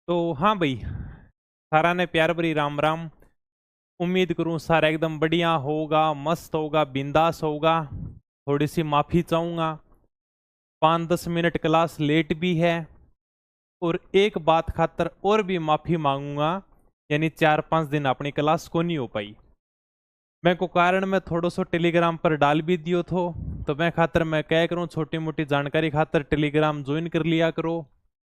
तो हाँ भाई, सारा ने प्यार भरी राम राम। उम्मीद करूँ सारा एकदम बढ़िया होगा, मस्त होगा, बिंदास होगा। थोड़ी सी माफी चाहूंगा, 5-10 मिनट क्लास लेट भी है। और एक बात खातर और भी माफी मांगूंगा, यानी 4-5 दिन अपनी क्लास को नहीं हो पाई। मैं को कारण मैं थोड़ा सो टेलीग्राम पर डाल भी दियो थो। तो मैं खातर मैं कह करूँ, छोटी मोटी जानकारी खातर टेलीग्राम ज्वाइन कर लिया करो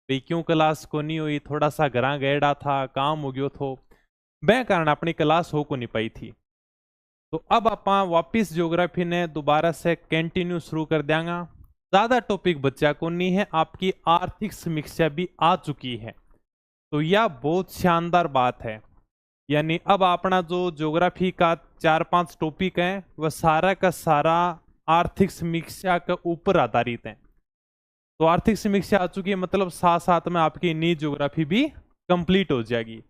भाई। क्यों क्लास को नहीं हुई, थोड़ा सा घरा गएड़ा था, काम हो गयो थो, मैं कारण अपनी क्लास हो को नहीं पाई थी। तो अब आप वापिस ज्योग्राफी ने दोबारा से कंटिन्यू शुरू कर देंगे। ज्यादा टॉपिक बच्चा को नहीं है, आपकी आर्थिक समीक्षा भी आ चुकी है। तो यह बहुत शानदार बात है। यानी अब अपना जो ज्योग्राफी का 4-5 टॉपिक है वह सारा का सारा आर्थिक समीक्षा के ऊपर आधारित है। तो आर्थिक समीक्षा आ चुकी है, मतलब साथ साथ में आपकी नी ज्योग्राफी भी कंप्लीट हो जाएगी।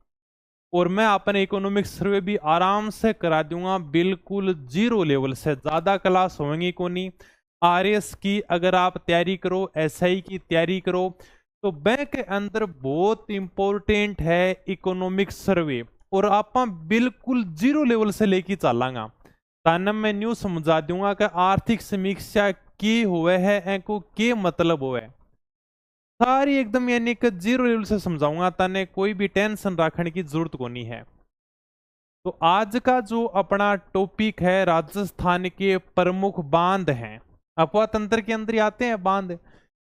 और मैं अपने इकोनॉमिक सर्वे भी आराम से करा दूंगा, बिल्कुल जीरो लेवल से। ज्यादा क्लास होंगी को नहीं। आरएस की अगर आप तैयारी करो, एसआई की तैयारी करो, तो बैंक के अंदर बहुत इंपॉर्टेंट है इकोनॉमिक सर्वे। और आप बिल्कुल जीरो लेवल से लेके चलांगा। तानम मैं न्यू समझा दूंगा कि आर्थिक समीक्षा की हुए है एको के मतलब हुए सारी एकदम, यानी कि जीरो लेवल से समझाऊंगा, ताने कोई भी टेंशन रखने की जरूरत को नहीं है। तो आज का जो अपना टॉपिक है, राजस्थान के प्रमुख बांध हैं। अफवाह तंत्र के अंदर ही आते हैं बांध।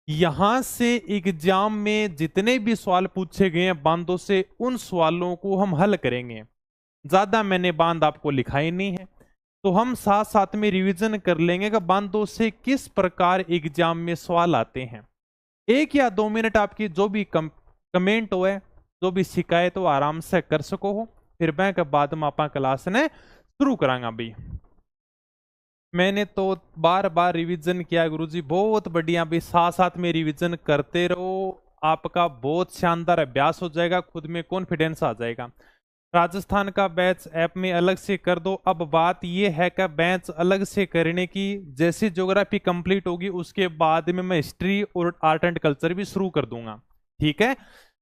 यहां से एग्जाम में जितने भी सवाल पूछे गए हैं बांधों से, उन सवालों को हम हल करेंगे। ज्यादा मैंने बांध आपको लिखा ही नहीं है, तो हम साथ साथ में रिवीजन कर लेंगे कि बांधों से किस प्रकार एग्जाम में सवाल आते हैं। 1 या 2 मिनट आपकी जो भी कमेंट हो, जो भी शिकायत हो, आराम से कर सको हो। फिर मैं के बाद में आप क्लास ने शुरू करांगा भाई। मैंने तो बार बार रिवीजन किया गुरुजी, बहुत बढ़िया भी। साथ साथ में रिवीजन करते रहो, आपका बहुत शानदार अभ्यास हो जाएगा, खुद में कॉन्फिडेंस आ जाएगा। राजस्थान का बैच ऐप में अलग से कर दो। अब बात यह है कि बैच अलग से करने की, जैसे ज्योग्राफी कंप्लीट होगी उसके बाद में मैं हिस्ट्री और आर्ट एंड कल्चर भी शुरू कर दूंगा। ठीक है,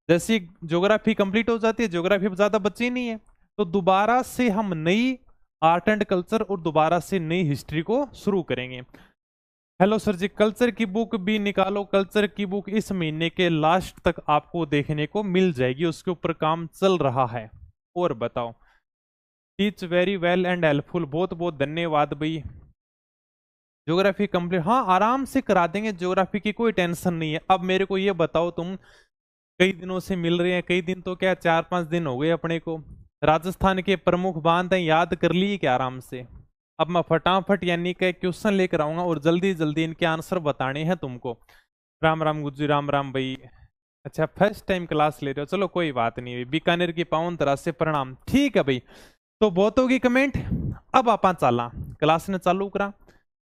जैसे ज्योग्राफी कंप्लीट हो जाती है, ज्योग्राफी ज्यादा बची नहीं है, तो दोबारा से हम नई आर्ट एंड कल्चर और दोबारा से नई हिस्ट्री को शुरू करेंगे। हेलो सर जी, कल्चर की बुक भी निकालो। कल्चर की बुक इस महीने के लास्ट तक आपको देखने को मिल जाएगी, उसके ऊपर काम चल रहा है। और बताओ, teach very well and helpful, बहुत बहुत धन्यवाद भाई। ज्योग्राफी कंप्लीट, हाँ आराम से करा देंगे, ज्योग्राफी की कोई टेंशन नहीं है। अब मेरे को ये बताओ, तुम कई दिनों से मिल रहे हैं, कई दिन तो क्या 4-5 दिन हो गए अपने को। राजस्थान के प्रमुख बांध हैं, याद कर लिए क्या आराम से? अब मैं फटाफट यानी कि क्वेश्चन लेकर आऊंगा और जल्दी जल्दी इनके आंसर बताने हैं तुमको। राम राम गुज्जू, राम राम भाई। अच्छा, फर्स्ट टाइम क्लास ले रहे हो, चलो कोई बात नहीं। बीकानेर की पावन तरह से प्रणाम। ठीक है भाई, तो बहुत होगी कमेंट। अब आप चला क्लास ने चालू करा।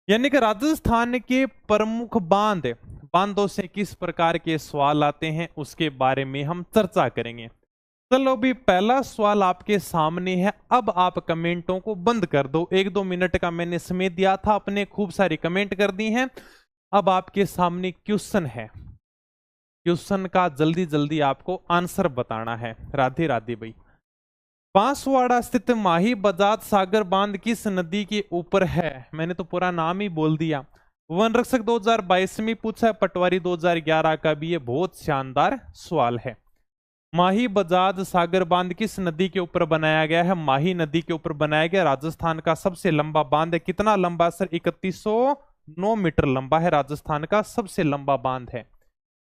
यानी कि राजस्थान के प्रमुख बांध, बांधों से किस प्रकार के सवाल आते हैं उसके बारे में हम चर्चा करेंगे। चलो भी, पहला सवाल आपके सामने है। अब आप कमेंटों को बंद कर दो, 1-2 मिनट का मैंने समय दिया था, अपने खूब सारी कमेंट कर दी हैं। अब आपके सामने क्वेश्चन है, क्वेश्चन का जल्दी जल्दी आपको आंसर बताना है। राधे राधे भाई। बांसवाड़ा स्थित माही बजाज सागर बांध किस नदी के ऊपर है? मैंने तो पूरा नाम ही बोल दिया। वन रक्षक 2022 में पूछा है, पटवारी 2011 का भी ये बहुत शानदार सवाल है। माही बजाज सागर बांध किस नदी के ऊपर बनाया गया है? माही नदी के ऊपर बनाया गया। राजस्थान का सबसे लंबा बांध है। कितना लंबा सर? 3109 मीटर लंबा है, राजस्थान का सबसे लंबा बांध है।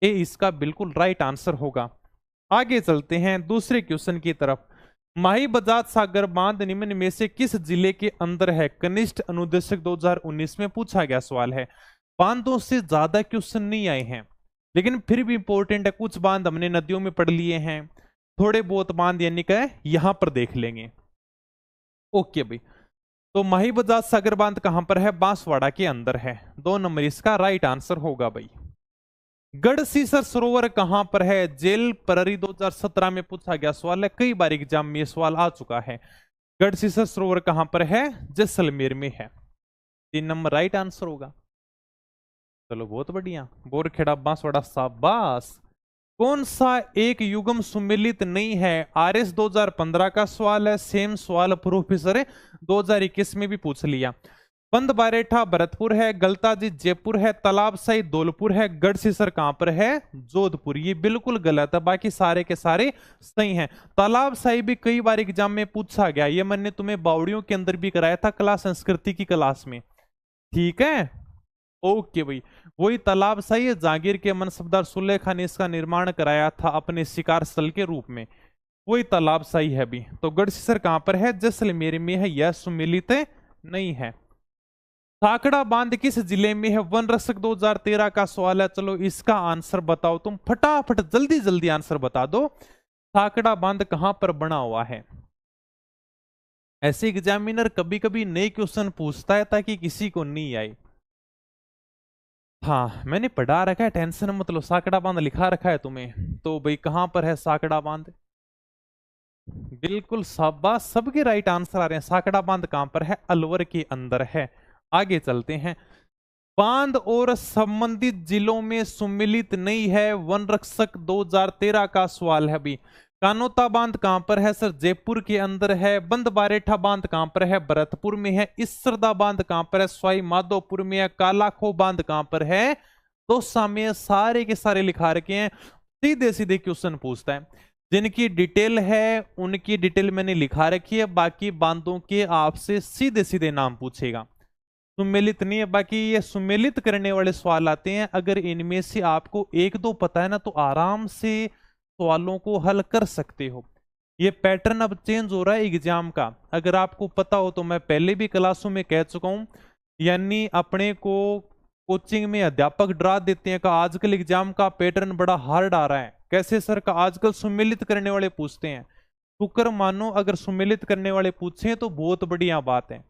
ये इसका बिल्कुल राइट आंसर होगा। आगे चलते हैं दूसरे क्वेश्चन की तरफ। माही बजाज सागर बांध निम्न में से किस जिले के अंदर है? कनिष्ठ अनुदेशक 2019 में पूछा गया सवाल है। बांधों से ज्यादा क्वेश्चन नहीं आए हैं, लेकिन फिर भी इंपॉर्टेंट है। कुछ बांध हमने नदियों में पढ़ लिए हैं, थोड़े बहुत बांध यानी कि यहां पर देख लेंगे। ओके भाई, तो माही बजाज सागर बांध कहां पर है? बांसवाड़ा के अंदर है। 2 नंबर इसका राइट आंसर होगा भाई। गढ़सीसर सरोवर कहां पर है? जेल प्रहरी 2017 में पूछा गया सवाल है, कई बार एग्जाम में ये सवाल आ चुका है। गढ़सीसर सरोवर कहां पर है? जैसलमेर में है। 3 नंबर राइट आंसर होगा। चलो बहुत बढ़िया। बोरखेड़ा बांसवाड़ा, शाबाश। कौन सा एक युग्म सुमेलित नहीं है? आरएस 2015 का सवाल है। सेम सवाल प्रोफेसर 2021 में भी पूछ लिया। बंद बारेठा भरतपुर है, गलताजी जयपुर है, तालाबसाई धौलपुर है, गढ़सीसर कहां पर है? जोधपुर। ये बिल्कुल गलत है, बाकी सारे के सारे सही हैं। तालाबसाई भी कई बार एग्जाम में पूछा गया, ये मैंने तुम्हें बावड़ियों के अंदर भी कराया था क्लास संस्कृति की क्लास में, ठीक है। ओके भाई, वही तालाबसाई है। जहांगीर के मनसबदार सुलेखा ने इसका निर्माण कराया था अपने शिकार स्थल के रूप में, वही तालाबसाई है भी। तो गढ़सीसर कहां पर है? जैसलमेर में है, यह सुमेलित नहीं है। साकड़ा बांध किस जिले में है? वन रक्षक 2013 का सवाल है। चलो इसका आंसर बताओ तुम फटाफट, जल्दी जल्दी आंसर बता दो। साकड़ा बांध कहां पर बना हुआ है? ऐसे एग्जामिनर कभी कभी नए क्वेश्चन पूछता है ताकि किसी को नहीं आए। हाँ मैंने पढ़ा रखा है, टेंशन मत लो। साकड़ा बांध लिखा रखा है तुम्हें, तो भाई कहां पर है साकड़ा बांध? बिल्कुल शाबाश, सबके राइट आंसर आ रहे हैं। साकड़ा बांध कहां पर है? अलवर के अंदर है। आगे चलते हैं। बांध और संबंधित जिलों में सुमेलित नहीं है, वन रक्षक 2013 का सवाल है अभी। कानोता बांध कहां पर है? सर जयपुर के अंदर है। बंद बारेठा बांध कहां पर है? भरतपुर में है। इसरदा बांध कहां पर है? सवाई माधोपुर में है। कालाखो बांध कहां पर है? दौसा में। सारे के सारे लिखा रखे हैं, सीधे सीधे क्वेश्चन पूछता है। जिनकी डिटेल है उनकी डिटेल मैंने लिखा रखी है, बाकी बांधों के आपसे सीधे सीधे नाम पूछेगा। सुमेलित नहीं है, बाकी ये सुमेलित करने वाले सवाल आते हैं। अगर इनमें से आपको एक दो पता है ना, तो आराम से सवालों को हल कर सकते हो। ये पैटर्न अब चेंज हो रहा है एग्जाम का, अगर आपको पता हो तो मैं पहले भी क्लासों में कह चुका हूं। यानी अपने को कोचिंग में अध्यापक डरा देते हैं कि आजकल एग्जाम का पैटर्न बड़ा हार्ड आ रहा है। कैसे सर? का आजकल सुमेलित करने वाले पूछते हैं। शुक्र मानो अगर सुमेलित करने वाले पूछे तो बहुत बढ़िया बात है।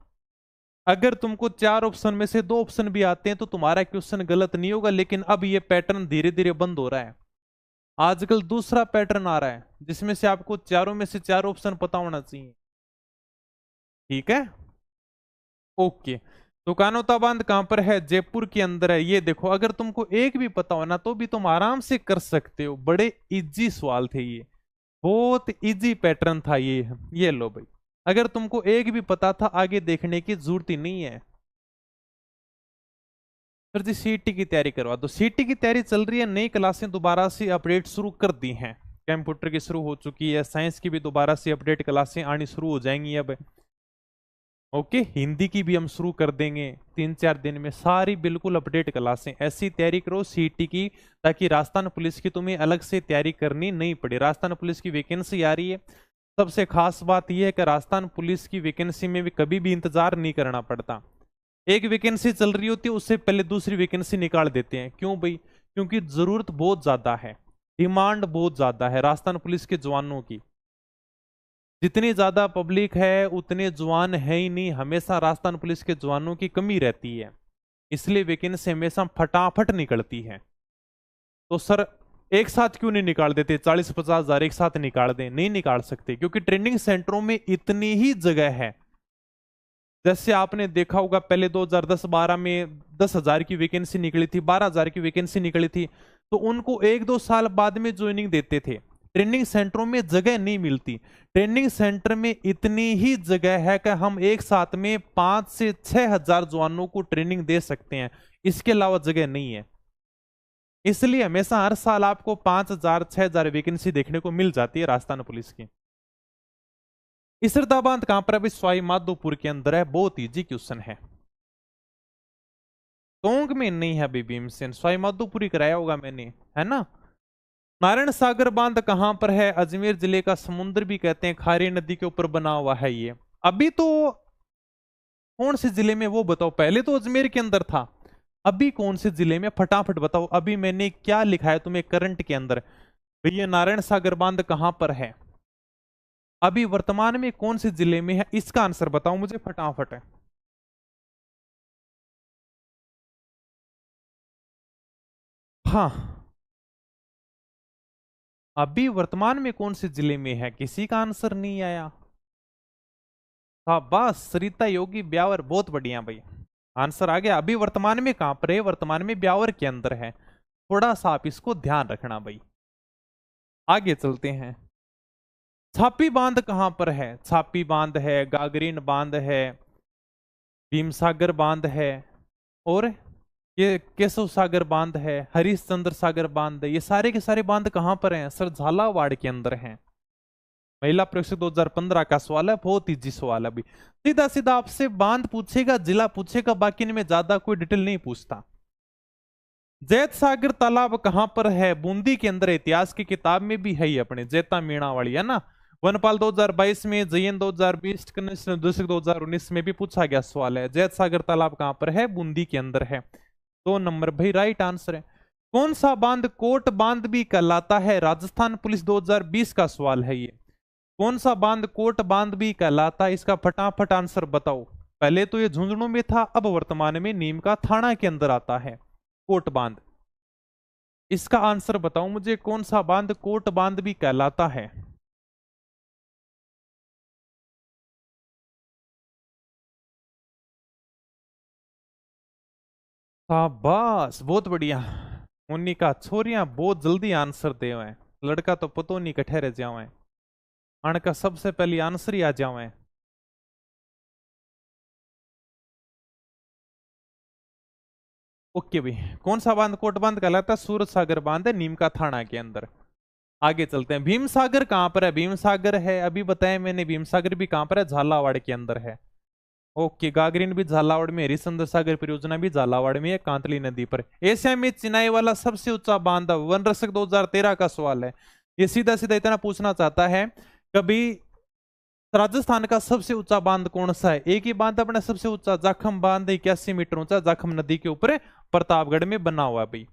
अगर तुमको 4 ऑप्शन में से 2 ऑप्शन भी आते हैं तो तुम्हारा क्वेश्चन गलत नहीं होगा, लेकिन अब ये पैटर्न धीरे धीरे बंद हो रहा है। आजकल दूसरा पैटर्न आ रहा है जिसमें से आपको चारों में से 4 ऑप्शन पता होना चाहिए, ठीक है। ओके, तो कानोता बांध कहां पर है? जयपुर के अंदर है। ये देखो, अगर तुमको एक भी पता हो ना तो भी तुम आराम से कर सकते हो। बड़े इजी सवाल थे ये, बहुत इजी पैटर्न था ये लो भाई, अगर तुमको एक भी पता था आगे देखने की जरूरत ही नहीं है। सर जी सीटी की तैयारी करवा दो। सीटी की तैयारी चल रही है, नई क्लासें दोबारा से अपडेट शुरू कर दी हैं। कंप्यूटर की शुरू हो चुकी है, साइंस की भी दोबारा से अपडेट क्लासें आनी शुरू हो जाएंगी अब। ओके, हिंदी की भी हम शुरू कर देंगे 3-4 दिन में, सारी बिल्कुल अपडेट क्लासें। ऐसी तैयारी करो सीटी की ताकि राजस्थान पुलिस की तुम्हें अलग से तैयारी करनी नहीं पड़े। राजस्थान पुलिस की वैकेंसी आ रही है। सबसे खास बात यह है कि राजस्थान पुलिस की वैकेंसी में भी कभी भी इंतजार नहीं करना पड़ता। एक वैकेंसी चल रही होती है, उससे पहले दूसरी वैकेंसी निकाल देते हैं। क्यों भाई? क्योंकि जरूरत बहुत ज्यादा है, डिमांड बहुत ज्यादा है राजस्थान पुलिस के जवानों की। जितनी ज्यादा पब्लिक है उतने जवान है ही नहीं, हमेशा राजस्थान पुलिस के जवानों की कमी रहती है, इसलिए वैकेंसी हमेशा फटाफट निकलती है। तो सर एक साथ क्यों नहीं निकाल देते? 40-50 हजार एक साथ निकाल दें? नहीं निकाल सकते, क्योंकि ट्रेनिंग सेंटरों में इतनी ही जगह है। जैसे आपने देखा होगा पहले 2010-12 में 10,000 की वैकेंसी निकली थी, 12,000 की वैकेंसी निकली थी, तो उनको 1-2 साल बाद में ज्वाइनिंग देते थे। ट्रेनिंग सेंटरों में जगह नहीं मिलती। ट्रेनिंग सेंटर में इतनी ही जगह है कि हम एक साथ में 5 से 6 हजार जवानों को ट्रेनिंग दे सकते हैं, इसके अलावा जगह नहीं है। इसलिए हमेशा हर साल आपको 5,000 6,000 वैकेंसी देखने को मिल जाती है राजस्थान पुलिस की। इसरदा बांध कहां पर? अभी सवाई माधोपुर के अंदर है। बहुत इजी क्वेश्चन है। टोंक में नहीं है अभी भीमसेन, सवाई माधोपुर ही कराया होगा मैंने, है ना। नारायण सागर बांध कहां पर है? अजमेर जिले का समुद्र भी कहते हैं, खारी नदी के ऊपर बना हुआ है ये। अभी तो कौन से जिले में वो बताओ? पहले तो अजमेर के अंदर था, अभी कौन से जिले में? फटाफट बताओ। अभी मैंने क्या लिखा है तुम्हें करंट के अंदर? भैया नारायण सागर बांध कहां पर है? अभी वर्तमान में कौन से जिले में है? इसका आंसर बताओ मुझे फटाफट। है हाँ, अभी वर्तमान में कौन से जिले में है? किसी का आंसर नहीं आया। शाबाश सरिता योगी ब्यावर, बहुत बढ़िया भाई, आंसर आ गया। अभी वर्तमान में कहां पर है? वर्तमान में ब्यावर के अंदर है। थोड़ा सा आप इसको ध्यान रखना भाई। आगे चलते हैं। छापी बांध कहां पर है? छापी बांध है, गागरीन बांध है, भीमसागर बांध है, और ये केशव सागर बांध है, हरिश्चंद्र सागर बांध है। ये सारे के सारे बांध कहां पर हैं? सर झालावाड़ के अंदर हैं। महिला परीक्षक 2015 का सवाल है, बहुत इजी सवाल है। अभी सीधा सीधा आपसे बांध पूछेगा, जिला पूछेगा, बाकी में ज्यादा कोई डिटेल नहीं पूछता। जैत सागर तालाब कहां पर है? बूंदी के अंदर। इतिहास की किताब में भी है ही अपने, जैता मीणा वाली है ना। वनपाल 2022 में, जयन 2020, 2019 में भी पूछा गया सवाल है। जैत सागर तालाब कहां पर है? बूंदी के अंदर है। 2 नंबर भाई राइट आंसर है। कौन सा बांध कोट बांध भी कहलाता है? राजस्थान पुलिस 2020 का सवाल है ये। कौन सा बांध कोट बांध भी कहलाता है? इसका फटाफट आंसर बताओ। पहले तो ये झुंझुनू में था, अब वर्तमान में नीम का थाना के अंदर आता है कोट बांध। इसका आंसर बताओ मुझे, कौन सा बांध कोट बांध भी कहलाता है? शाबाश, बहुत बढ़िया। मोनिका, छोरियां बहुत जल्दी आंसर दे हुए, लड़का तो पतो नहीं कठे रह जावे, अणका सबसे पहले आंसर ही आ जावे। ओके भाई, कौन सा बांध कोट बांध कहलाता है? सूरज सागर बांध है, नीम का थाना के अंदर। आगे चलते हैं। भीम सागर कहां पर है? भीम सागर है, अभी बताया मैंने, भीम सागर भी कहां पर है? झालावाड़ के अंदर है। ओके, गागरीन भी झालावाड़ में, हरिश्चंद्र सागर परियोजना भी झालावाड़ में है, कांतली नदी पर। एशिया में चिनाई वाला सबसे ऊंचा बांध, वन रक्षक 2013 का सवाल है। ये सीधा सीधा इतना पूछना चाहता है, कभी राजस्थान का सबसे ऊंचा बांध कौन सा है? एक ही बांध अपना सबसे ऊंचा, जाखम बांध 81 मीटर ऊंचा, जाखम नदी के ऊपर प्रतापगढ़ में बना हुआ है भाई।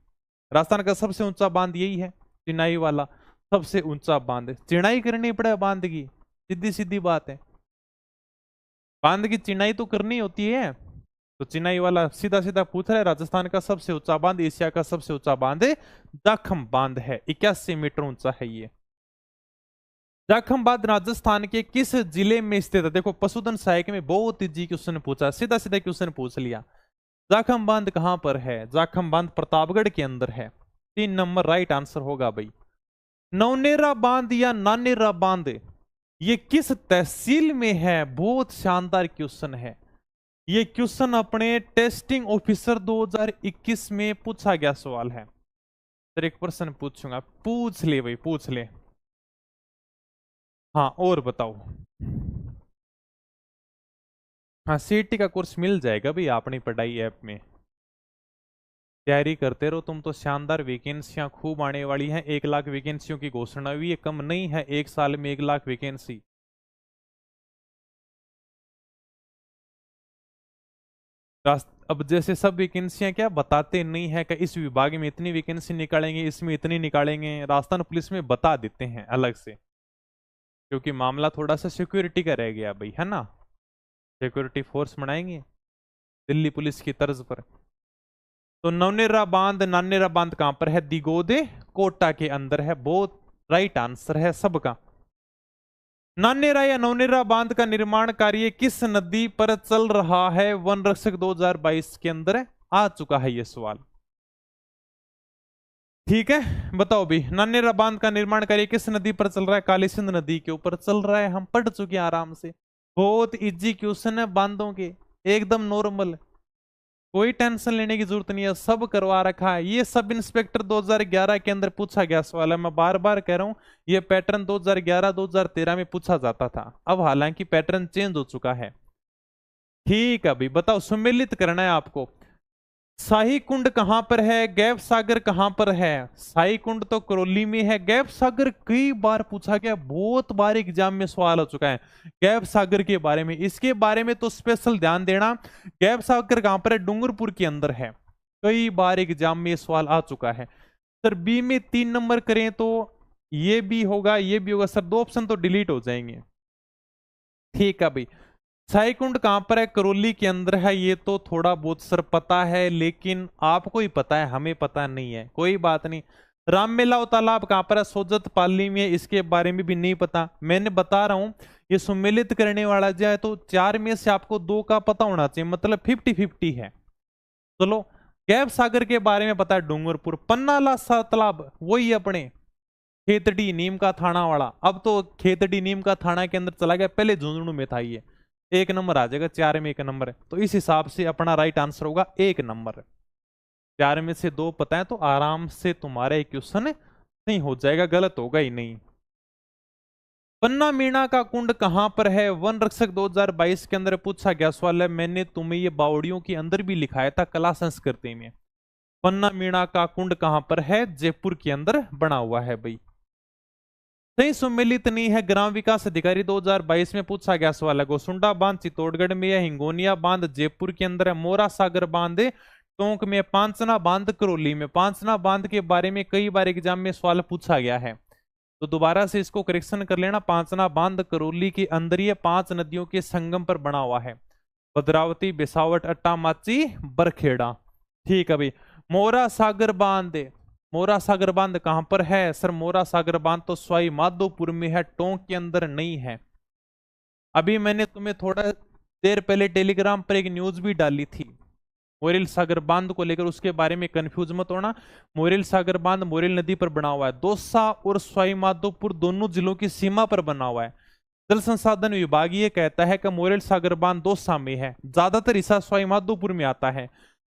राजस्थान का सबसे ऊंचा बांध यही है, चिनाई वाला सबसे ऊंचा बांध। चिनाई करनी पड़े बांध की, सीधी सीधी बात है। बांध की चिनाई तो करनी होती है, तो चिनाई वाला सीधा सीधा पूछ रहा है। राजस्थान का सबसे ऊंचा बांध, एशिया का सबसे ऊंचा बांध जाखम बांध है, 81 मीटर ऊंचा है ये। जाखम बांध राजस्थान के किस जिले में स्थित है? देखो पशुधन सहायक में बहुत इजी क्वेश्चन पूछा, सीधा सीधा क्वेश्चन पूछ लिया। जाखम बांध कहां पर है? जाखम बांध प्रतापगढ़ के अंदर है। 3 नंबर राइट आंसर होगा भाई। नवनेरा बांध या नानेरा बांध, ये किस तहसील में है? बहुत शानदार क्वेश्चन है ये। क्वेश्चन अपने टेस्टिंग ऑफिसर 2021 में पूछा गया सवाल है। सर एक प्रश्न पूछूंगा, पूछ ले भाई, पूछ ले। हाँ और बताओ। हाँ सीटी का कोर्स मिल जाएगा भाई अपनी पढ़ाई ऐप में, तैयारी करते रहो तुम तो। शानदार वैकेंसियां खूब आने वाली हैं। 1 लाख वैकेंसियों की घोषणा हुई है, कम नहीं है, 1 साल में 1 लाख वैकेंसी। अब जैसे सब वैकेंसियां क्या बताते नहीं है कि इस विभाग में इतनी वैकेंसी निकालेंगे, इसमें इतनी निकालेंगे। राजस्थान पुलिस में बता देते हैं अलग से, क्योंकि मामला थोड़ा सा सिक्योरिटी का रह गया भाई, है ना। सिक्योरिटी फोर्स बनाएंगे दिल्ली पुलिस की तर्ज पर। तो नवनेरा बांध, नानेरा बांध कहां पर है? दिगोदे कोटा के अंदर है। बहुत राइट आंसर है सबका। नानेरा या नवनेरा बांध का निर्माण कार्य किस नदी पर चल रहा है? वन रक्षक 2022 के अंदर आ चुका है ये सवाल। ठीक है बताओ भी, नानेरा बांध का निर्माण कार्य किस नदी पर चल रहा है? काली सिंध नदी के ऊपर चल रहा है, हम पढ़ चुके हैं आराम से। बहुत इजी क्वेश्चन है बांधों के, एकदम नॉर्मल, कोई टेंशन लेने की जरूरत नहीं है, सब करवा रखा है। ये सब इंस्पेक्टर 2011 के अंदर पूछा गया सवाल है, मैं बार बार कह रहा हूं। ये पैटर्न 2011-2013 में पूछा जाता था, अब हालांकि पैटर्न चेंज हो चुका है। ठीक है अभी बताओ, सुमेलित करना है आपको। शाही कुंड कहां पर है? गैप सागर कहां पर है? शाही कुंड तो करौली में है। गैप सागर कई बार पूछा गया, बहुत बार एग्जाम में सवाल हो चुका है गैप सागर के बारे में। इसके बारे में तो स्पेशल ध्यान देना। गैप सागर कहां पर है? डूंगरपुर के अंदर है। कई बार एग्जाम में सवाल आ चुका है। सर बी में 3 नंबर करें तो ये भी होगा, ये भी होगा। सर 2 ऑप्शन तो डिलीट हो जाएंगे। ठीक है भाई, शाही कुंड कहां पर है? करौली के अंदर है। ये तो थोड़ा बहुत सर पता है, लेकिन आपको ही पता है, हमें पता नहीं है, कोई बात नहीं। राममेला तालाब कहां पर है? सोजत पाली में। इसके बारे में भी नहीं पता, मैंने बता रहा हूं। ये सुमेलित करने वाला जाए तो 4 में से आपको 2 का पता होना चाहिए, मतलब 50-50 है। चलो, गैप सागर के बारे में पता है, डूंगरपुर। पन्नाला तालाब वही अपने खेतड़ी नीम का थाना वाला, अब तो खेतड़ी नीम का थाना के अंदर चला गया, पहले झुंझुनू में था ये। 1 नंबर आ जाएगा, 4 में 1 नंबर है, तो इस हिसाब से अपना राइट आंसर होगा 1 नंबर। 4 में से 2 पता है तो आराम से तुम्हारा एक क्वेश्चन नहीं हो जाएगा, गलत होगा ही नहीं। पन्ना मीणा का कुंड कहां पर है? वन रक्षक 2022 के अंदर पूछा गया सवाल है। मैंने तुम्हें ये बावड़ियों के अंदर भी लिखाया था कला संस्कृति में। पन्ना मीणा का कुंड कहां पर है? जयपुर के अंदर बना हुआ है भाई। सही सुमेलित नहीं है। ग्राम विकास अधिकारी 2022 में पूछा गया सवाल है। गोसुंडा बांध चित्तौड़गढ़ में है, हिंगोनिया बांध जयपुर के अंदर है, मोरा सागर बांध टोंक में, पांचना बांध करौली में। पांचना बांध के बारे में कई बार एग्जाम में सवाल पूछा गया है, तो दोबारा से इसको करेक्शन कर लेना। पांचना बांध करौली के अंदर ही 5 नदियों के संगम पर बना हुआ है, भद्रावती, बेसावट, अट्टा, माची, बरखेड़ा। ठीक है भाई। मोरा सागर बांध, मोरा सागर बांध कहां पर है? सर मोरा सागर बांध तो सवाई माधोपुर में है, टोंक के अंदर नहीं है। अभी मैंने तुम्हें थोड़ा देर पहले टेलीग्राम पर एक न्यूज भी डाली थी मोरेल सागर बांध को लेकर, उसके बारे में कंफ्यूज मत होना। मोरेल सागर बांध मोरेल नदी पर बना हुआ है, दौसा और सवाई माधोपुर दोनों जिलों की सीमा पर बना हुआ है। जल संसाधन विभाग ये कहता है कि मोरेल सागर बांध दौसा में है, ज्यादातर हिस्सा सवाई माधोपुर में आता है।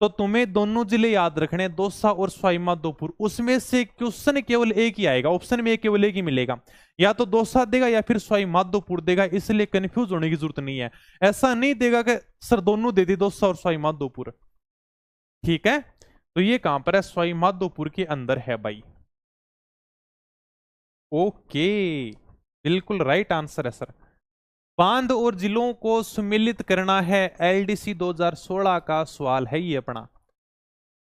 तो तुम्हें दोनों जिले याद रखने, दौसा और सवाई माधोपुर। उसमें से क्वेश्चन केवल एक ही आएगा, ऑप्शन में केवल एक ही मिलेगा, या तो दौसा देगा या फिर सवाई माधोपुर देगा, इसलिए कंफ्यूज होने की जरूरत नहीं है। ऐसा नहीं देगा कि सर दोनों दे दी, दौसा और सवाई माधोपुर। ठीक है, तो ये कहां पर है? सवाई माधोपुर के अंदर है भाई। ओके, बिल्कुल राइट आंसर है सर। बांध और जिलों को सम्मिलित करना है, एलडीसी 2016 का सवाल है ये अपना।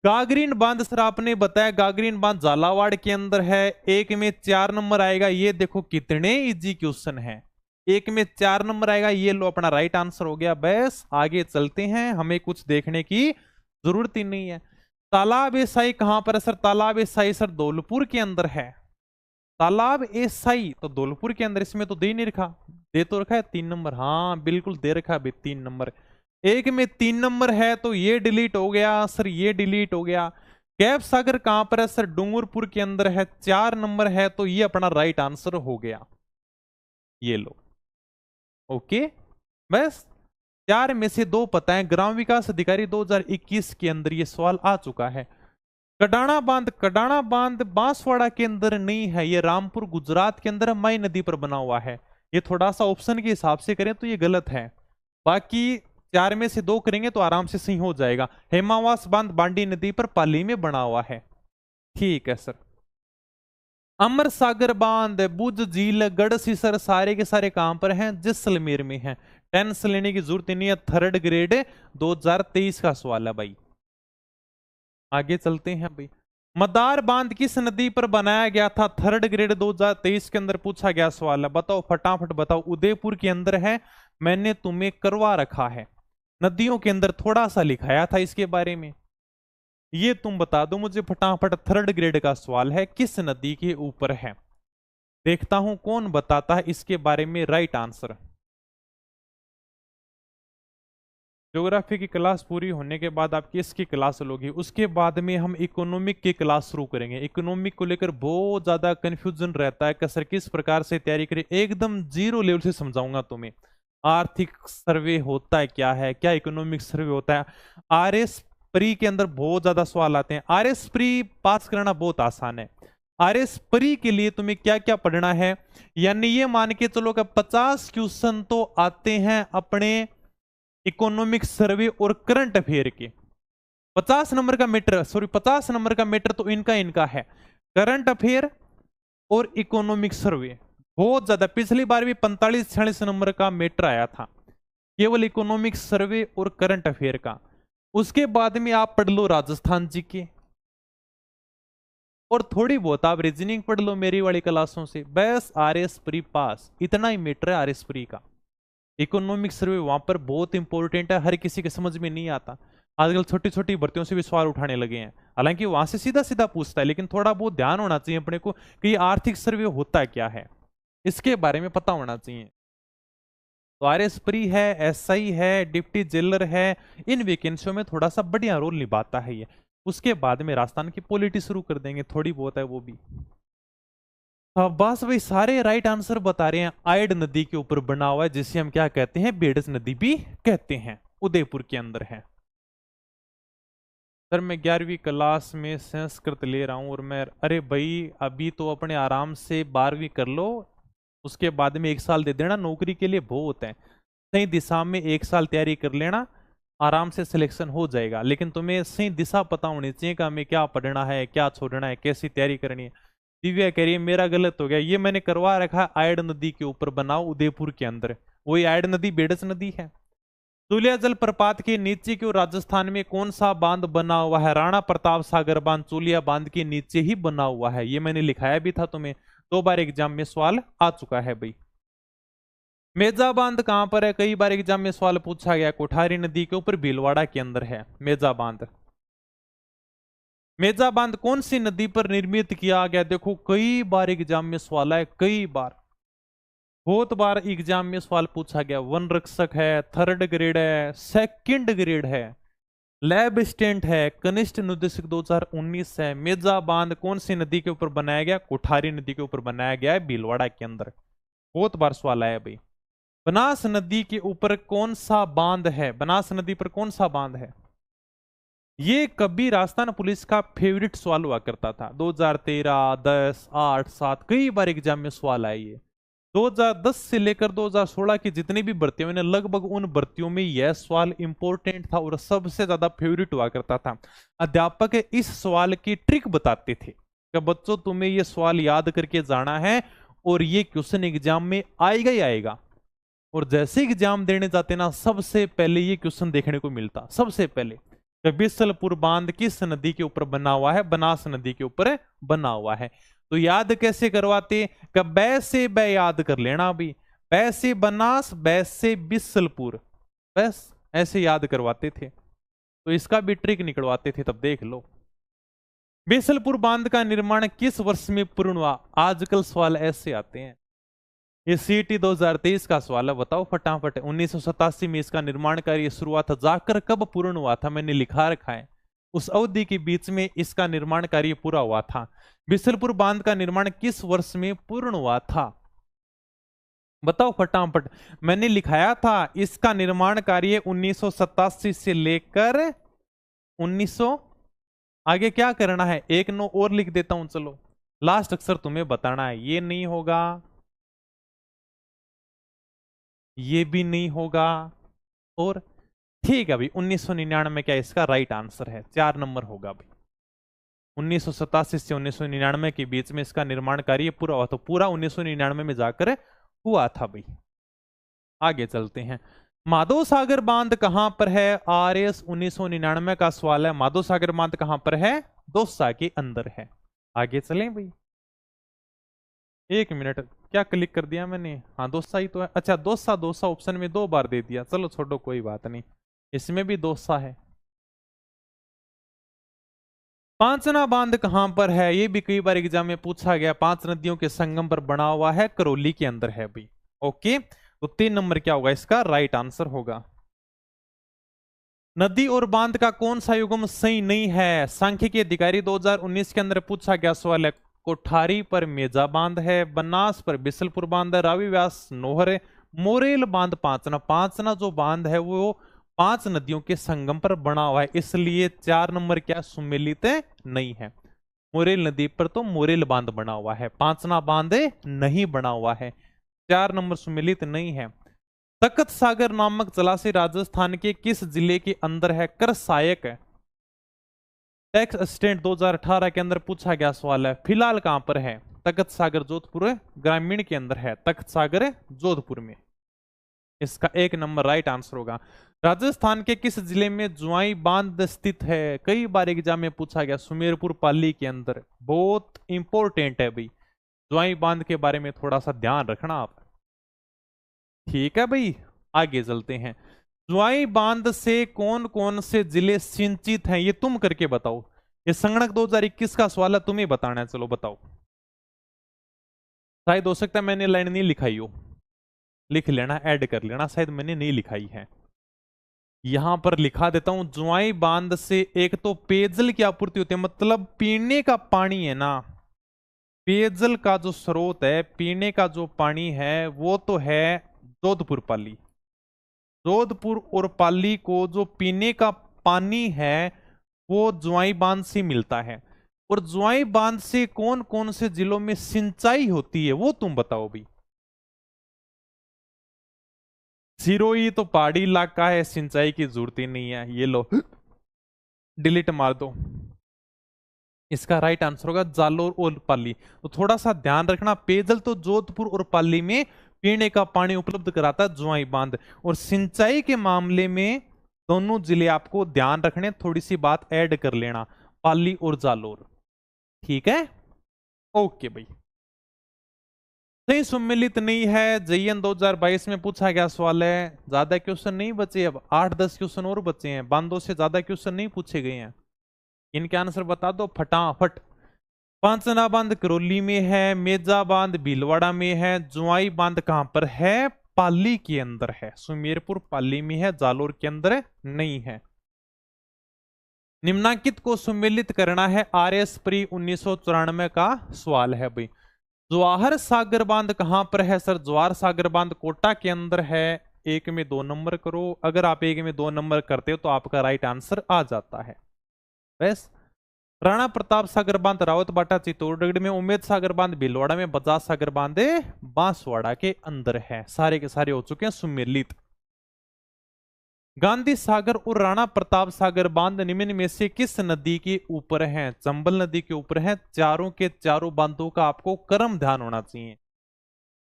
गागरीन बांध सर आपने बताया, गागरीन बांध झालावाड़ के अंदर है, 1 में 4 नंबर आएगा। ये देखो कितने इजी क्वेश्चन है, 1 में 4 नंबर आएगा। ये लो अपना राइट आंसर हो गया। बस आगे चलते हैं, हमें कुछ देखने की जरूरत ही नहीं है। तालाब एसाई कहां पर है सर? तालाब एसाई सर धौलपुर के अंदर है। तालाब एसाई तो धौलपुर के अंदर, इसमें तो दे नहीं रखा, दे तो रखा है 3 नंबर। हाँ बिल्कुल दे रखा है 3 नंबर। 1 में 3 नंबर है तो ये डिलीट हो गया सर, ये डिलीट हो गया। कैप सागर कहां पर है सर? डूंगरपुर के अंदर है, 4 नंबर है, तो ये अपना राइट आंसर हो गया। ये लो, ओके। बस 4 में से 2 पता है। ग्राम विकास अधिकारी 2021 के अंदर ये सवाल आ चुका है। कडाणा बांध, कडाणा बांध बांसवाड़ा के अंदर नहीं है, ये रामपुर गुजरात के अंदर मई नदी पर बना हुआ है। ये थोड़ा सा ऑप्शन के हिसाब से करें तो ये गलत है, बाकी 4 में से 2 करेंगे तो आराम से सही हो जाएगा। हेमावास बांध बांडी नदी पर पाली में बना हुआ है। ठीक है सर। अमर सागर बांध, बुज झील, गढ़सीसर सारे के सारे कहां पर हैं? जैसलमेर में हैं। टेंस लेने की जरूरत नहीं है, 3rd ग्रेड 2023 का सवाल है भाई। आगे चलते हैं भाई। मदार बांध किस नदी पर बनाया गया था? 3rd ग्रेड 2023 के अंदर पूछा गया सवाल है, बताओ फटाफट बताओ। उदयपुर के अंदर है, मैंने तुम्हें करवा रखा है, नदियों के अंदर थोड़ा सा लिखाया था इसके बारे में। ये तुम बता दो मुझे फटाफट, 3rd ग्रेड का सवाल है, किस नदी के ऊपर है? देखता हूं कौन बताता है इसके बारे में राइट आंसर। ज्योग्राफी की क्लास पूरी होने के बाद आप किसकी क्लास लोगे? उसके बाद में हम इकोनॉमिक की क्लास शुरू करेंगे। इकोनॉमिक को लेकर बहुत ज्यादा कंफ्यूजन रहता है कि सर किस प्रकार से तैयारी करें, एकदम 0 लेवल से समझाऊंगा तुम्हें। आर्थिक सर्वे होता है क्या है, क्या इकोनॉमिक सर्वे होता है। आरएस प्री के अंदर बहुत ज्यादा सवाल आते हैं, आरएस प्री पास करना बहुत आसान है। आरएस प्री के लिए तुम्हें क्या क्या पढ़ना है, यानी ये मान के चलो कि 50 क्वेश्चन तो आते हैं अपने इकोनॉमिक सर्वे और करंट अफेयर के। 50 नंबर का मैटर, सॉरी 50 नंबर का मैटर तो इनका है, करंट अफेयर और इकोनॉमिक सर्वे। बहुत ज्यादा, पिछली बार भी 45-46 नंबर का मैटर आया था केवल इकोनॉमिक सर्वे और करंट अफेयर का। उसके बाद में आप पढ़ लो राजस्थान जी के, और थोड़ी बहुत आप रीजनिंग पढ़ लो मेरी वाली क्लासों से। बस आरएस प्री पास, इतना ही मैटर है आरएस प्री का। इकोनॉमिक सर्वे वहां पर बहुत इंपॉर्टेंट है, हर किसी के समझ में नहीं आता। आजकल छोटी छोटी भर्तियों से भी सवाल उठाने लगे हैं, हालांकि वहां से सीधा सीधा पूछता है, लेकिन थोड़ा बहुत ध्यान होना चाहिए अपने को कि ये आर्थिक सर्वे होता क्या है, इसके बारे में पता होना चाहिए। तो आरएस प्री है, एसआई है, डिप्टी जेलर है, इन वैकेंसियों में थोड़ा सा बढ़िया रोल निभाता है ये। उसके बाद में राजस्थान की पॉलिटी शुरू कर देंगे, थोड़ी बहुत है वो भी। बस भाई सारे राइट आंसर बता रहे हैं। आयड नदी के ऊपर बना हुआ है, जिसे हम क्या कहते हैं, बेडस नदी भी कहते हैं, उदयपुर के अंदर है। सर मैं 11वीं क्लास में संस्कृत ले रहा हूँ और मैं, अरे भाई अभी तो अपने आराम से 12वीं कर लो, उसके बाद में 1 साल दे देना, नौकरी के लिए बहुत है। सही दिशा में 1 साल तैयारी कर लेना, आराम से सिलेक्शन हो जाएगा। लेकिन तुम्हें सही दिशा पता होनी चाहिए कि हमें क्या पढ़ना है, क्या छोड़ना है, कैसी तैयारी करनी है। दिव्या कह रही है मेरा गलत हो गया, ये मैंने करवा रखा है, आयड नदी के ऊपर बनाओ उदयपुर के अंदर, वही आयड नदी बेडस नदी है। तुलिया जल प्रपात के नीचे की ओर राजस्थान में कौन सा बांध बना हुआ है? राणा प्रताप सागर बांध चूलिया बांध के नीचे ही बना हुआ है, ये मैंने लिखाया भी था तुम्हें, 2 बार एग्जाम में सवाल आ चुका है भाई। मेजा बांध कहां पर है? कई बार एग्जाम में सवाल पूछा गया, कोठारी नदी के ऊपर भीलवाड़ा के अंदर है मेजा बांध। मेजा बांध कौन सी नदी पर निर्मित किया गया? देखो कई बार एग्जाम में सवाल है, कई बार, बहुत बार एग्जाम में सवाल पूछा गया। वन रक्षक है, 3rd ग्रेड है, 2nd ग्रेड है, लैब स्टेंट है, कनिष्ठ निर्देशक 2019 है। मेजा बांध कौन सी नदी के ऊपर बनाया गया? कोठारी नदी के ऊपर बनाया गया है, भीलवाड़ा के अंदर। बहुत बार सवाल आया भाई। बनास नदी के ऊपर कौन सा बांध है? बनास नदी पर कौन सा बांध है? ये कभी राजस्थान पुलिस का फेवरेट सवाल हुआ करता था। 2013, 10, 8, 7 कई बार एग्जाम में सवाल आए। ये 2010 से लेकर 2016 की जितनी भी भर्तियों में, लगभग उन भर्तियों में यह सवाल इंपॉर्टेंट था और सबसे ज्यादा फेवरेट हुआ करता था। अध्यापक इस सवाल की ट्रिक बताते थे कि बच्चों तुम्हें यह सवाल याद करके जाना है और ये क्वेश्चन एग्जाम में आएगा ही आएगा। और जैसे एग्जाम देने जाते ना, सबसे पहले ये क्वेश्चन देखने को मिलता, सबसे पहले, बिसलपुर बांध किस नदी के ऊपर बना हुआ है? बनास नदी के ऊपर बना हुआ है। तो याद कैसे करवाते? बै से बै याद कर लेना अभी, बै से बनास, बै से बिसलपुर, बस ऐसे याद करवाते थे। तो इसका भी ट्रिक निकलवाते थे, तब देख लो। बिसलपुर बांध का निर्माण किस वर्ष में पूर्ण हुआ? आजकल सवाल ऐसे आते हैं, ये सीटी 2023 का सवाल है, बताओ फटाफट। 1987 में इसका निर्माण कार्य शुरू हुआ था, जाकर कब पूर्ण हुआ था? मैंने लिखा रखा है, उस अवधि के बीच में इसका निर्माण कार्य पूरा हुआ था। बिसलपुर बांध का निर्माण किस वर्ष में पूर्ण हुआ था? बताओ फटाफट। मैंने लिखाया था इसका निर्माण कार्य 1987 से लेकर 1900, आगे क्या करना है, 1 9 और लिख देता हूं, चलो लास्ट अक्षर तुम्हें बताना है। ये नहीं होगा, ये भी नहीं होगा, और ठीक है भाई 1999 क्या इसका राइट आंसर है, 4 नंबर होगा भाई। 1987 से 1999 के बीच में इसका निर्माण कार्य पूरा हुआ, तो पूरा 1999 में जाकर हुआ था भाई। आगे चलते हैं। माधव सागर बांध कहां पर है? RS 1999 का सवाल है। माधव सागर बांध कहां पर है? दौसा के अंदर है। आगे चलें भाई, 1 मिनट, क्या क्लिक कर दिया मैंने? हाँ दौसा ही तो है। अच्छा दौसा, दौसा ऑप्शन में 2 बार दे दिया, चलो छोड़ो कोई बात नहीं, इसमें भी दौसा है। पांचना बांध कहां पर है? ये भी कई बार एग्जाम में पूछा गया। 5 नदियों के संगम पर बना हुआ है, करौली के अंदर है भाई। ओके, तो 3 नंबर क्या होगा इसका राइट आंसर होगा। नदी और बांध का कौन सा युग्म सही नहीं है? सांख्यिकी अधिकारी 2019 के अंदर पूछा गया सवाल है। कोठारी पर मेजा बांध है, बनास पर बिसलपुर बांध है, रावी व्यास नोहर है, मोरेल बांध पांचना। पांचना जो बांध है वो 5 नदियों के संगम पर बना हुआ है, इसलिए 4 नंबर क्या सुमेलित नहीं है। मोरेल नदी पर तो मोरेल बांध बना हुआ है, पांचना बांध नहीं बना हुआ है, 4 नंबर सुमेलित नहीं है। तख्त सागर नामक जलाशय राजस्थान के किस जिले के अंदर है? कर सहायक है। टैक्स स्टेट 2018 के अंदर पूछा गया सवाल है। फिलहाल कहां पर है? तख्त सागर जोधपुर ग्रामीण के अंदर है, तख्त सागर जोधपुर में, इसका 1 नंबर राइट आंसर होगा। राजस्थान के किस जिले में जुआई बांध स्थित है? कई बार एग्जाम में पूछा गया, सुमेरपुर पाली के अंदर, बहुत इंपॉर्टेंट है भाई, जुआई बांध के बारे में थोड़ा सा ध्यान रखना आप। ठीक है भाई, आगे चलते हैं। जुआई बांध से कौन कौन से जिले सिंचित हैं, ये तुम करके बताओ। ये संगणक 2021 का सवाल है, तुम्हें बताना है, चलो बताओ। शायद हो सकता है मैंने लाइन नहीं लिखाई हो, लिख लेना, ऐड कर लेना, शायद मैंने नहीं लिखाई है। यहां पर लिखा देता हूं, जुआई बांध से एक तो पेयजल की आपूर्ति होती है, मतलब पीने का पानी है ना, पेयजल का जो स्रोत है, पीने का जो पानी है, वो तो है जोधपुर पाली। जोधपुर और पाली को जो पीने का पानी है वो ज्वाई बांध से मिलता है। और ज्वाई बांध से कौन कौन से जिलों में सिंचाई होती है वो तुम बताओ भाई। सिरोही तो पहाड़ी इलाका है, सिंचाई की जरूरत ही नहीं है, ये लो डिलीट मार दो। इसका राइट आंसर होगा जालोर और पाली। तो थोड़ा सा ध्यान रखना, पेयजल तो जोधपुर और पाली में पीने का पानी उपलब्ध कराता है ज्वाई बांध, और सिंचाई के मामले में दोनों जिले आपको ध्यान रखने, थोड़ी सी बात ऐड कर लेना, पाली और जालोर। ठीक है, ओके भाई। सही सम्मिलित नहीं है, JN 2022 में पूछा गया सवाल है। ज्यादा क्वेश्चन नहीं बचे, अब 8-10 क्वेश्चन और बचे हैं, बांधों से ज्यादा क्वेश्चन नहीं पूछे गए हैं। इनके आंसर बता दो फटाफट। पांचना बांध करौली में है, मेजा बांध भीलवाड़ा में है, जुआई बांध कहां पर है? पाली के अंदर है। सुमेरपुर पाली में है, जालोर के अंदर नहीं है। निम्नांकित को सम्मिलित करना है, RS प्री 1994 का सवाल है भाई। जवाहर सागर बांध कहां पर है सर? जवाहर सागर बांध कोटा के अंदर है। 1 में 2 नंबर करो, अगर आप 1 में 2 नंबर करते हो तो आपका राइट आंसर आ जाता है। बस राणा प्रताप सागर बांध रावतबाटा चित्तौड़गढ़ में, उम्मेद सागर बांध भीलवाड़ा में, बजाज सागर बांध बांसवाड़ा के अंदर है। सारे के सारे हो चुके हैं सम्मिलित। गांधी सागर और राणा प्रताप सागर बांध निम्न में से किस नदी के ऊपर हैं? चंबल नदी के ऊपर है। चारों के चारों बांधों का आपको क्रम ध्यान होना चाहिए।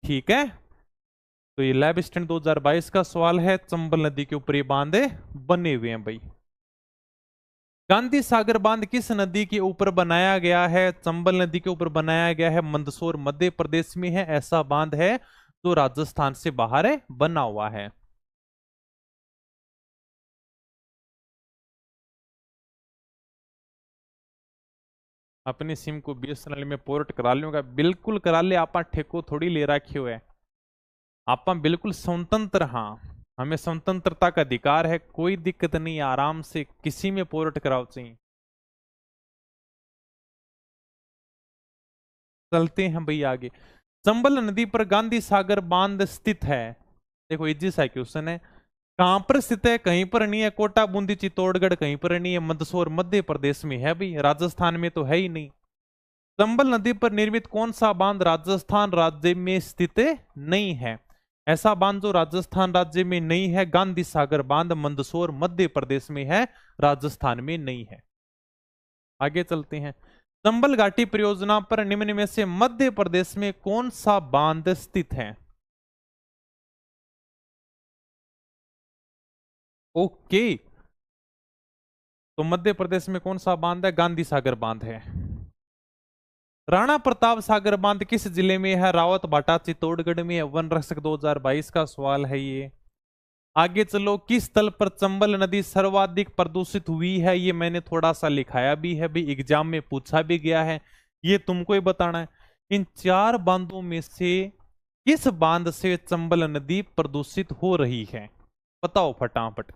ठीक है, तो ये लैब स्टैंड 2022 का सवाल है, चंबल नदी के ऊपर ये बांध बने हुए हैं भाई। गांधी सागर बांध किस नदी के ऊपर बनाया गया है? चंबल नदी के ऊपर बनाया गया है, मंदसौर मध्य प्रदेश में है। ऐसा बांध है जो राजस्थान से बाहर बना हुआ है। अपनी सिम को BSNL में पोर्ट करा लूंगा, बिल्कुल करा ले। आप ठेको थोड़ी ले रखे हुए, आप बिल्कुल स्वतंत्र। हाँ, हमें स्वतंत्रता का अधिकार है, कोई दिक्कत नहीं, आराम से किसी में पोर्ट कराओ चाहिए। चलते हैं भाई आगे। चंबल नदी पर गांधी सागर बांध स्थित है। देखो इजी सा क्वेश्चन है, कहां पर स्थित है? कहीं पर नहीं है। कोटा बूंदी चित्तौड़गढ़ कहीं पर नहीं है। मंदसौर मध्य प्रदेश में है भाई, राजस्थान में तो है ही नहीं। चंबल नदी पर निर्मित कौन सा बांध राजस्थान राज्य में स्थित नहीं है? ऐसा बांध जो राजस्थान राज्य में नहीं है, गांधी सागर बांध मंदसौर मध्य प्रदेश में है, राजस्थान में नहीं है। आगे चलते हैं। चंबल घाटी परियोजना पर निम्न में से मध्य प्रदेश में कौन सा बांध स्थित है? ओके, तो मध्य प्रदेश में कौन सा बांध है? गांधी सागर बांध है। राणा प्रताप सागर बांध किस जिले में है? रावतबाटा चित्तौड़गढ़ में है। वन रक्षक 2022 का सवाल है ये। आगे चलो, किस स्थल पर चंबल नदी सर्वाधिक प्रदूषित हुई है? ये मैंने थोड़ा सा लिखाया भी है भी, एग्जाम में पूछा भी गया है, ये तुमको ही बताना है। इन 4 बांधों में से किस बांध से चंबल नदी प्रदूषित हो रही है? बताओ फटाफट।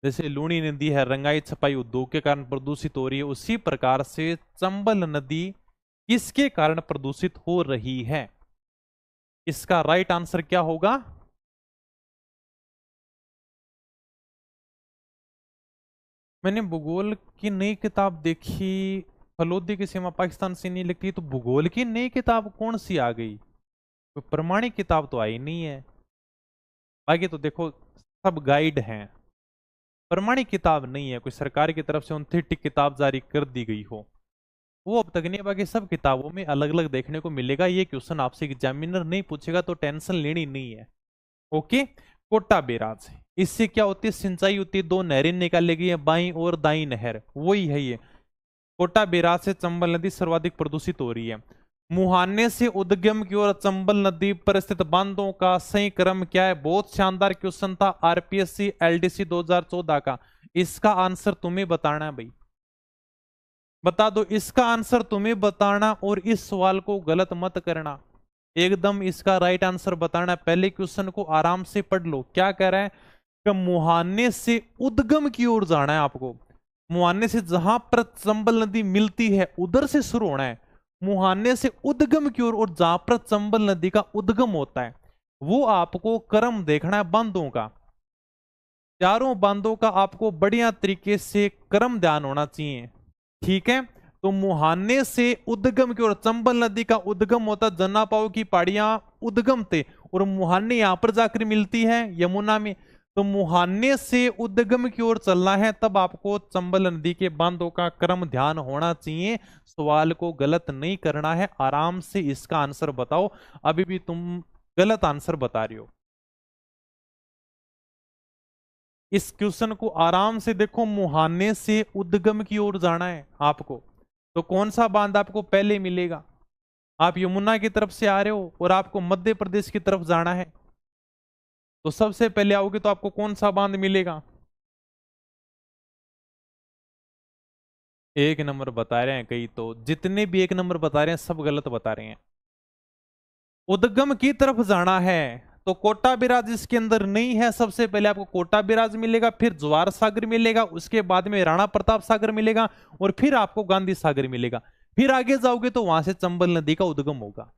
जैसे लूनी नदी है, रंगाई छपाई उद्योग के कारण प्रदूषित हो रही है, उसी प्रकार से चंबल नदी किसके कारण प्रदूषित हो रही है? इसका राइट आंसर क्या होगा? मैंने भूगोल की नई किताब देखी, फलोदी की सीमा पाकिस्तान से नहीं लगती, तो भूगोल की नई किताब कौन सी आ गई? कोई प्रमाणिक किताब तो आई नहीं है। बाकी तो देखो सब गाइड हैं, प्रमाणिक किताब नहीं है, कोई सरकार की तरफ से ऑथेंटिक किताब जारी कर दी गई हो वो अब तक नहीं है। बाकी सब किताबों में अलग अलग देखने को मिलेगा। ये क्वेश्चन आपसे एग्जामिनर नहीं पूछेगा तो टेंशन लेनी नहीं है। ओके, कोटा बैराज, इससे क्या होती है? सिंचाई होती है, 2 नहरें निकाली गई है, बाई और दाई नहर, वही है ये। कोटा बैराज से चंबल नदी सर्वाधिक प्रदूषित हो रही है। मुहाने से उद्गम की ओर चंबल नदी पर स्थित बांधों का सही क्रम क्या है? बहुत शानदार क्वेश्चन था, RPSC LDC 2014 का। इसका आंसर तुम्हें बताना है भाई, बता दो इसका आंसर तुम्हें बताना, और इस सवाल को गलत मत करना, एकदम इसका राइट आंसर बताना। पहले क्वेश्चन को आराम से पढ़ लो, क्या कह रहा है कि मुहाने से उद्गम की ओर जाना है आपको। मुहाने से जहां पर चंबल नदी मिलती है उधर से शुरू होना है। मुहाने से उद्गम की ओर और जहां पर चंबल नदी का उद्गम होता है वो आपको क्रम देखना है बांधों का। चारों बांधों का आपको बढ़िया तरीके से क्रम ध्यान होना चाहिए। ठीक है, तो मुहाने से उद्गम की ओर चंबल नदी का उद्गम होता, जन्ना पाव की पहाड़ियां उद्गम थे और मुहाने यहां पर जाकर मिलती है यमुना में। तो मुहाने से उद्गम की ओर चलना है, तब आपको चंबल नदी के बांधों का क्रम ध्यान होना चाहिए। सवाल को गलत नहीं करना है, आराम से इसका आंसर बताओ। अभी भी तुम गलत आंसर बता रही हो। इस क्वेश्चन को आराम से देखो, मुहाने से उद्गम की ओर जाना है आपको, तो कौन सा बांध आपको पहले मिलेगा? आप यमुना की तरफ से आ रहे हो और आपको मध्य प्रदेश की तरफ जाना है, तो सबसे पहले आओगे तो आपको कौन सा बांध मिलेगा? एक नंबर बता रहे हैं कई, तो जितने भी एक नंबर बता रहे हैं सब गलत बता रहे हैं। उद्गम की तरफ जाना है तो कोटा बिराज इसके अंदर नहीं है। सबसे पहले आपको कोटा बिराज मिलेगा, फिर ज्वार सागर मिलेगा, उसके बाद में राणा प्रताप सागर मिलेगा और फिर आपको गांधी सागर मिलेगा। फिर आगे जाओगे तो वहां से चंबल नदी का उद्गम होगा।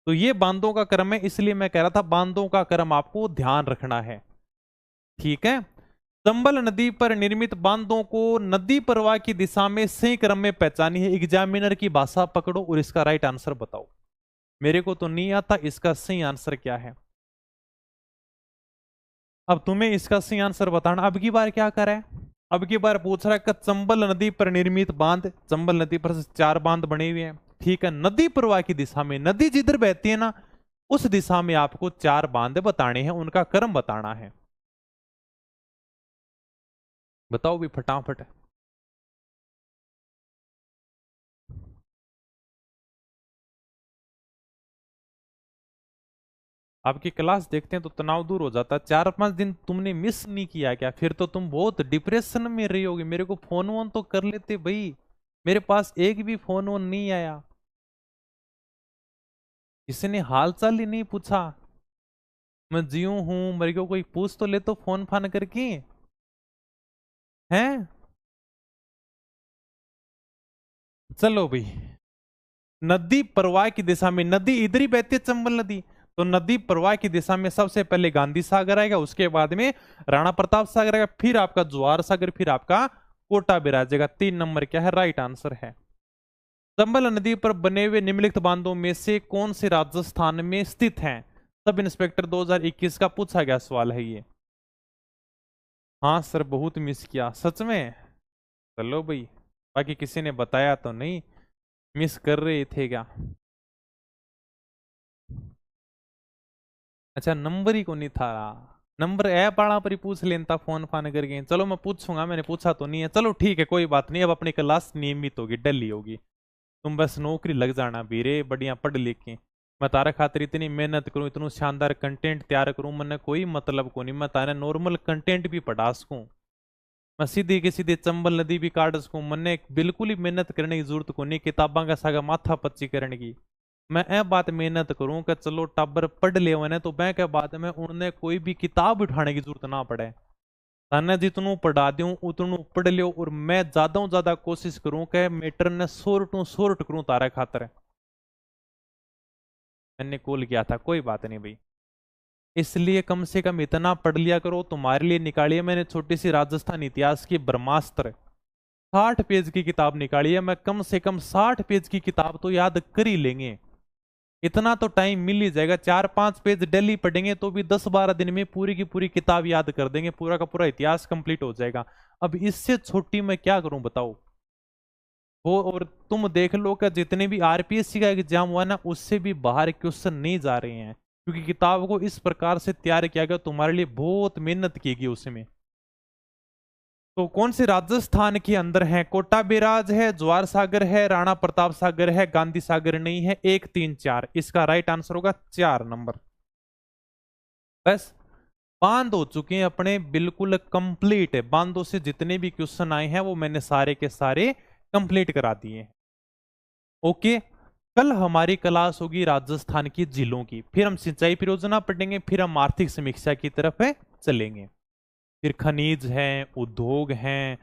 तो ये बांधों का क्रम है, इसलिए मैं कह रहा था बांधों का क्रम आपको ध्यान रखना है। ठीक है, चंबल नदी पर निर्मित बांधों को नदी प्रवाह की दिशा में सही क्रम में पहचानी है। एग्जामिनर की भाषा पकड़ो और इसका राइट आंसर बताओ। मेरे को तो नहीं आता इसका सही आंसर क्या है। अब तुम्हें इसका सही आंसर बताना। अब की बार क्या करा है? अब की बार पूछ रहा है कि चंबल नदी पर निर्मित बांध, चंबल नदी पर 4 बांध बने हुए हैं। ठीक है, नदी प्रवाह की दिशा में, नदी जिधर बहती है ना उस दिशा में आपको 4 बांध बताने हैं, उनका क्रम बताना है। बताओ भी फटाफट। आपकी क्लास देखते हैं तो तनाव दूर हो जाता है। 4-5 दिन तुमने मिस नहीं किया क्या? फिर तो तुम बहुत डिप्रेशन में रही होगी। मेरे को फोन वोन तो कर लेते भाई, मेरे पास एक भी फोन वोन नहीं आया, किसी ने हाल चाल ही नहीं पूछा। मैं जीव हूं मेरे को कोई पूछ तो ले, तो फोन फान करके हैं। चलो भाई, नदी प्रवाह की दिशा में, नदी इधर ही बहती है चंबल नदी, तो नदी प्रवाह की दिशा में सबसे पहले गांधी सागर आएगा, उसके बाद में राणा प्रताप सागर आएगा, फिर आपका ज्वार सागर, फिर आपका कोटा बिराजेगा। 3 नंबर क्या है? राइट आंसर है। चंबल नदी पर बने हुए निम्नलिखित बांधों में से कौन से राजस्थान में स्थित हैं? सब इंस्पेक्टर 2021 का पूछा गया सवाल है ये। हाँ सर, बहुत मिस किया सच में। चलो भाई, बाकी किसी ने बताया तो नहीं, मिस कर रहे थे क्या? अच्छा, नंबर ही को नहीं था। नंबर ऐप वाला पर ही पूछ लेता फोन फान करके। चलो मैं पूछूंगा, मैंने पूछा तो नहीं है। चलो ठीक है, कोई बात नहीं। अब अपनी क्लास नियमित होगी, डली होगी। तुम बस नौकरी लग जाना बीरे, बढ़िया पढ़ लिख के। मैं तारा खातिर इतनी मेहनत करूं, इतना शानदार कंटेंट तैयार करूं, मैंने कोई मतलब को नहीं। मैं तारा नॉर्मल कंटेंट भी पढ़ा सकूं, मैं सीधी के सीधे चंबल नदी भी काट सकूं। मैंने बिल्कुल ही मेहनत करने की जरूरत को नहीं, किताबा का सागा माथा पच्ची करने की। मैं ए बात मेहनत करूं कि चलो टाबर पढ़ ले वने, तो मैं क्या बात है, मैं उन्हें कोई भी किताब उठाने की जरूरत ना पड़े। तने जितनू पढ़ा दूं उतनू पढ़ लियो, और मैं ज्यादा ज्यादा कोशिश करूं कि मेटर ने सोर्ट करूं तारा खातर। मैंने कॉल किया था, कोई बात नहीं भाई। इसलिए कम से कम इतना पढ़ लिया करो। तुम्हारे लिए निकालिए मैंने छोटी सी राजस्थान इतिहास की ब्रह्मास्त्र, 60 पेज की किताब निकाली है। मैं कम से कम 60 पेज की किताब तो याद कर ही लेंगे, इतना तो टाइम मिल ही जाएगा। 4-5 पेज डेली पढ़ेंगे तो भी 10-12 दिन में पूरी की पूरी किताब याद कर देंगे, पूरा का पूरा इतिहास कंप्लीट हो जाएगा। अब इससे छोटी मैं क्या करूं बताओ? वो और तुम देख लो कि जितने भी आरपीएससी का एग्जाम हुआ ना, उससे भी बाहर क्वेश्चन नहीं जा रहे हैं, क्योंकि किताब को इस प्रकार से तैयार किया गया, तुम्हारे लिए बहुत मेहनत की गई उसमें। तो कौन से राजस्थान के अंदर है? कोटा बिराज है, ज्वार सागर है, राणा प्रताप सागर है, गांधी सागर नहीं है। 1, 3, 4 इसका राइट आंसर होगा 4 नंबर। बस बांध हो चुके हैं अपने, बिल्कुल कंप्लीट है। बांधों से जितने भी क्वेश्चन आए हैं वो मैंने सारे के सारे कंप्लीट करा दिए। ओके, कल हमारी क्लास होगी राजस्थान की जिलों की, फिर हम सिंचाई परियोजना पढ़ेंगे, फिर हम आर्थिक समीक्षा की तरफ चलेंगे। फिर खनिज हैं, उद्योग हैं,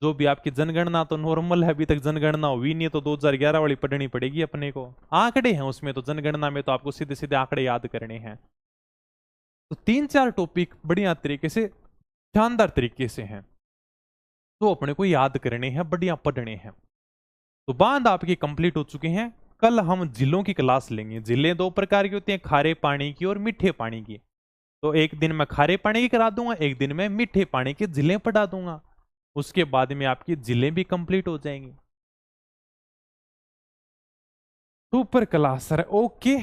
जो भी आपकी जनगणना तो नॉर्मल है, अभी तक जनगणना हुई नहीं है, तो 2011 वाली पढ़नी पड़ेगी अपने को। आंकड़े हैं उसमें, तो जनगणना में तो आपको सीधे सीधे आंकड़े याद करने हैं। तो 3-4 टॉपिक बढ़िया तरीके से, शानदार तरीके से हैं, तो अपने को याद करने हैं, बढ़िया पढ़ने हैं। तो बांध आपकी कंप्लीट हो चुके हैं। कल हम जिलों की क्लास लेंगे। जिले दो प्रकार की होती हैं, खारे पानी की और मीठे पानी की। तो एक दिन मैं खारे पानी की करा दूंगा, एक दिन मैं मीठे पानी के जिले पढ़ा दूंगा। उसके बाद में आपकी जिले भी कंप्लीट हो जाएंगी। Super class sir, okay.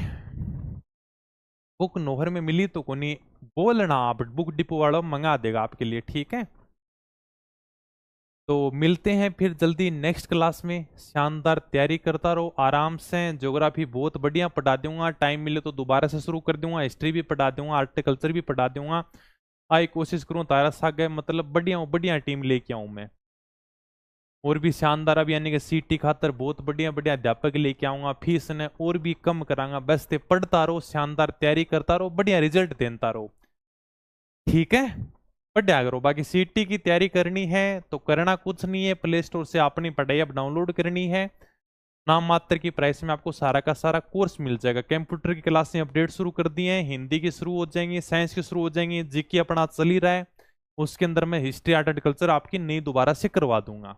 Book Nohar में मिली तो कोनी बोलना, आप बुक डिपो वाला मंगा देगा आपके लिए, ठीक है। तो मिलते हैं फिर जल्दी नेक्स्ट क्लास में। शानदार तैयारी करता रहो आराम से। ज्योग्राफी बहुत बढ़िया पढ़ा दूंगा, टाइम मिले तो दोबारा से शुरू कर दूंगा। हिस्ट्री भी पढ़ा दूंगा, आर्टिकल्चर भी पढ़ा दूंगा। आई कोशिश करूं तारा सागे मतलब बढ़िया बढ़िया टीम लेके आऊं मैं। और भी शानदार, अब यानी कि सीटी खातर बहुत बढ़िया बढ़िया अध्यापक लेके आऊंगा। फीस ने और भी कम करांगा। बस ते पढ़ता रहो, शानदार तैयारी करता रहो, बढ़िया रिजल्ट देता रहो, ठीक है। पढ़ा करो। बाकी सीटी की तैयारी करनी है तो करना कुछ नहीं है, प्ले स्टोर से अपनी पढ़ाई अब डाउनलोड करनी है। नाम मात्र की प्राइस में आपको सारा का सारा कोर्स मिल जाएगा। कंप्यूटर की क्लासें अपडेट शुरू कर दी हैं, हिंदी की शुरू हो जाएंगी, साइंस की शुरू हो जाएंगी, जीके अपना चल ही रहा है। उसके अंदर मैं हिस्ट्री आर्ट एंड कल्चर आपकी नई दोबारा से करवा दूंगा,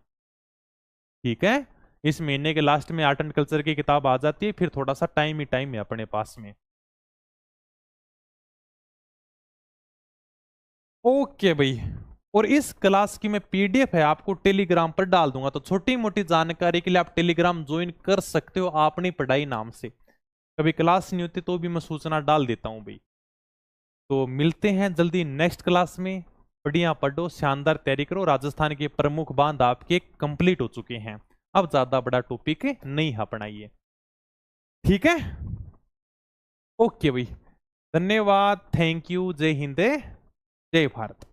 ठीक है। इस महीने के लास्ट में आर्ट एंड कल्चर की किताब आ जाती है, फिर थोड़ा सा टाइम ही टाइम है अपने पास में। ओके भाई। और इस क्लास की मैं पीडीएफ है आपको टेलीग्राम पर डाल दूंगा, तो छोटी मोटी जानकारी के लिए आप टेलीग्राम ज्वाइन कर सकते हो अपनी पढ़ाई नाम से। कभी क्लास नहीं होती तो भी मैं सूचना डाल देता हूं भाई। तो मिलते हैं जल्दी नेक्स्ट क्लास में। बढ़िया पढ़ो, शानदार तैयारी करो। राजस्थान के प्रमुख बांध आपके कंप्लीट हो चुके हैं, अब ज्यादा बड़ा टॉपिक नहीं अपनाइए, ठीक है। ओके भाई, धन्यवाद, थैंक यू, जय हिंद, जय भारत।